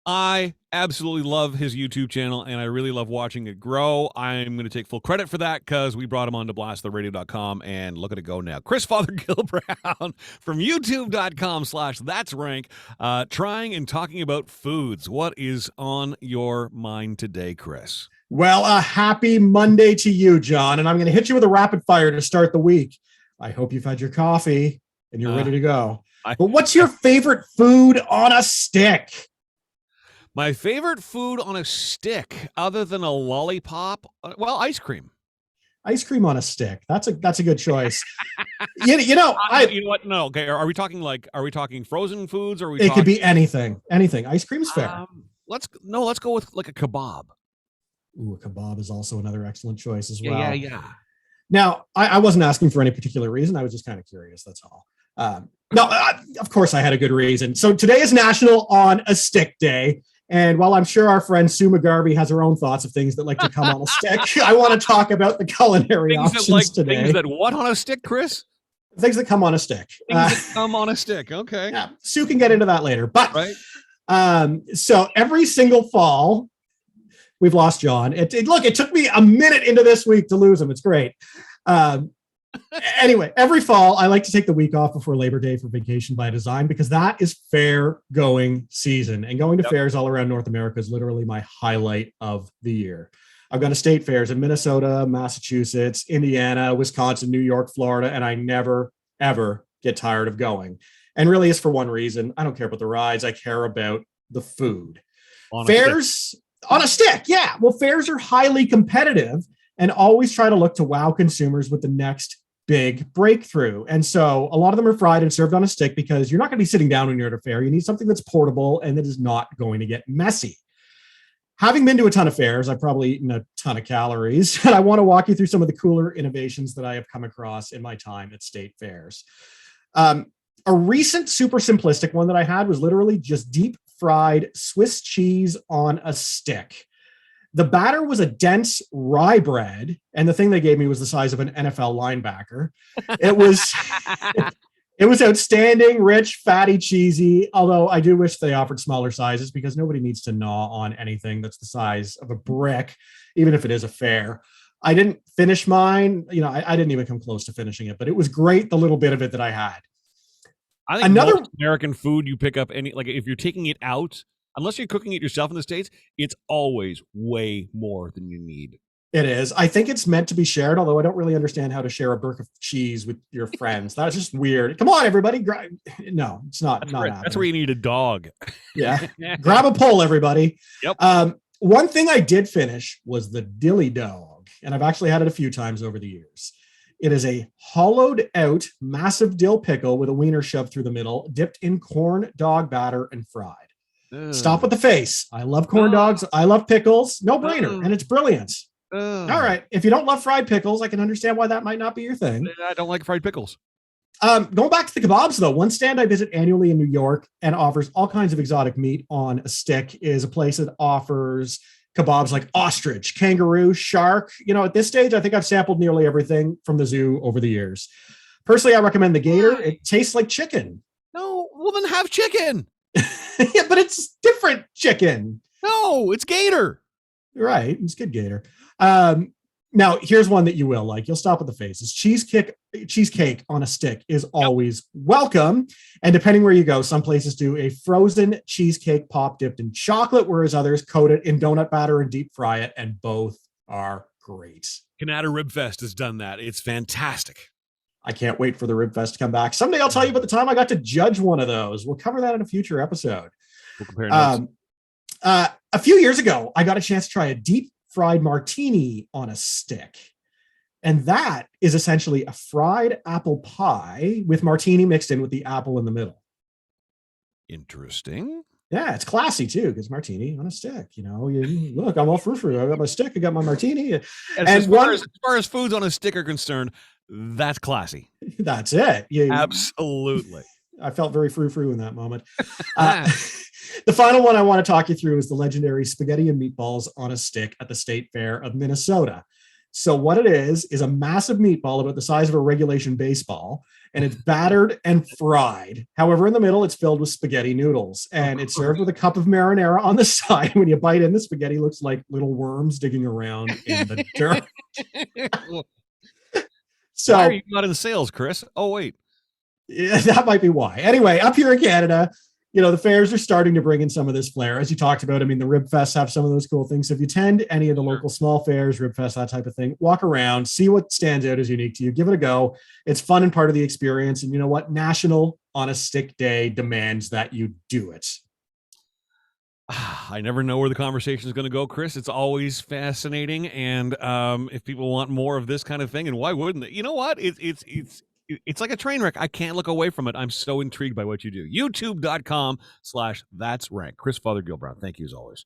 I absolutely love his YouTube channel, and I really love watching it grow. I'm going to take full credit for that because we brought him on to BlastTheRadio.com, and look at it go now. Chris Fothergill Brown from YouTube.com/That'sRank, trying and talking about foods. What is on your mind today, Chris? Well, a happy Monday to you, John, and I'm going to hit you with a rapid fire to start the week. I hope you've had your coffee and you're ready to go. But what's your favorite food on a stick? My favorite food on a stick, other than a lollipop, well, ice cream. Ice cream on a stick. That's a good choice. You know what? No, okay. Are we talking frozen foods, or it could be anything? Anything. Ice cream's fair. Let's go with like a kebab. Ooh, a kebab is also another excellent choice as well. Yeah. Now, I wasn't asking for any particular reason. I was just kind of curious. That's all. Of course, I had a good reason. So today is National On a Stick Day. And while I'm sure our friend Sue McGarvey has her own thoughts of things that like to come on a stick, I want to talk about the culinary options today. Things that what on a stick, Chris? Things that come on a stick. Things that come on a stick. Okay. Yeah, Sue can get into that later. But right. So every single fall, we've lost John. It took me a minute into this week to lose him. It's great. Anyway, every fall, I like to take the week off before Labor Day for vacation by design because that is fair going season. And going to fairs all around North America is literally my highlight of the year. I've gone to state fairs in Minnesota, Massachusetts, Indiana, Wisconsin, New York, Florida, and I never, ever get tired of going. And really it's for one reason. I don't care about the rides. I care about the food. Fairs on a stick. Yeah. Well, fairs are highly competitive and always try to look to wow consumers with the next big breakthrough. And so a lot of them are fried and served on a stick because you're not going to be sitting down when you're at a fair. You need something that's portable and that is not going to get messy. Having been to a ton of fairs, I've probably eaten a ton of calories, and I want to walk you through some of the cooler innovations that I have come across in my time at state fairs. A recent super simplistic one that I had was literally just deep fried Swiss cheese on a stick. The batter was a dense rye bread, and the thing they gave me was the size of an NFL linebacker. It was outstanding, rich, fatty, cheesy, although I do wish they offered smaller sizes because nobody needs to gnaw on anything that's the size of a brick, even if it is a fair. I didn't finish mine. I didn't even come close to finishing it, but it was great, the little bit of it that I had. I think most American food you pick up, if you're taking it out, unless you're cooking it yourself in the States, it's always way more than you need. It is. I think it's meant to be shared, although I don't really understand how to share a brick of cheese with your friends. That's just weird. Come on, everybody. No, it's not. That's where you need a dog. Yeah. Grab a pole, everybody. Yep. One thing I did finish was the dilly dog, and I've actually had it a few times over the years. It is a hollowed out massive dill pickle with a wiener shoved through the middle, dipped in corn dog batter and fried. Stop with the face. I love corn dogs. I love pickles. No brainer. And it's brilliant. All right. If you don't love fried pickles, I can understand why that might not be your thing. I don't like fried pickles. Going back to the kebabs, though, one stand I visit annually in New York and offers all kinds of exotic meat on a stick is a place that offers kebabs like ostrich, kangaroo, shark. At this stage, I think I've sampled nearly everything from the zoo over the years. Personally, I recommend the gator. It tastes like chicken. No, well, then have chicken. Yeah, but it's different chicken. No, it's gator. Right. It's good gator. Now, here's one that you will like. You'll stop at the face. It's cheesecake on a stick is always welcome. And depending where you go, some places do a frozen cheesecake pop dipped in chocolate, whereas others coat it in donut batter and deep fry it, and both are great. Canada Rib Fest has done that. It's fantastic. I can't wait for the Rib Fest to come back. Someday I'll tell you about the time I got to judge one of those. We'll cover that in a future episode. We'll compare notes. A few years ago, I got a chance to try a deep fried martini on a stick. And that is essentially a fried apple pie with martini mixed in with the apple in the middle. Interesting. Yeah, it's classy too, because martini on a stick. Look, I'm all frou-frou. I got my stick, I got my martini. As far as foods on a stick are concerned, that's classy. That's it. Absolutely. I felt very frou-frou in that moment. The final one I want to talk you through is the legendary spaghetti and meatballs on a stick at the State Fair of Minnesota. So what it is a massive meatball about the size of a regulation baseball, and it's battered and fried. However, in the middle, it's filled with spaghetti noodles, and it's served with a cup of marinara on the side. When you bite in, the spaghetti looks like little worms digging around in the dirt. So, why are you not in sales, Chris? Oh, wait. Yeah, that might be why. Anyway, up here in Canada, the fairs are starting to bring in some of this flair, as you talked about. I mean, the Rib Fests have some of those cool things. So if you attend any of the local small fairs, Rib Fest, that type of thing, walk around, see what stands out as unique to you, give it a go. It's fun and part of the experience. And you know what? National on a Stick Day demands that you do it. I never know where the conversation is going to go, Chris. It's always fascinating, and if people want more of this kind of thing, and why wouldn't they? You know what? It's like a train wreck. I can't look away from it. I'm so intrigued by what you do. YouTube.com/That's Rank. Chris Father Gilbrown, thank you as always.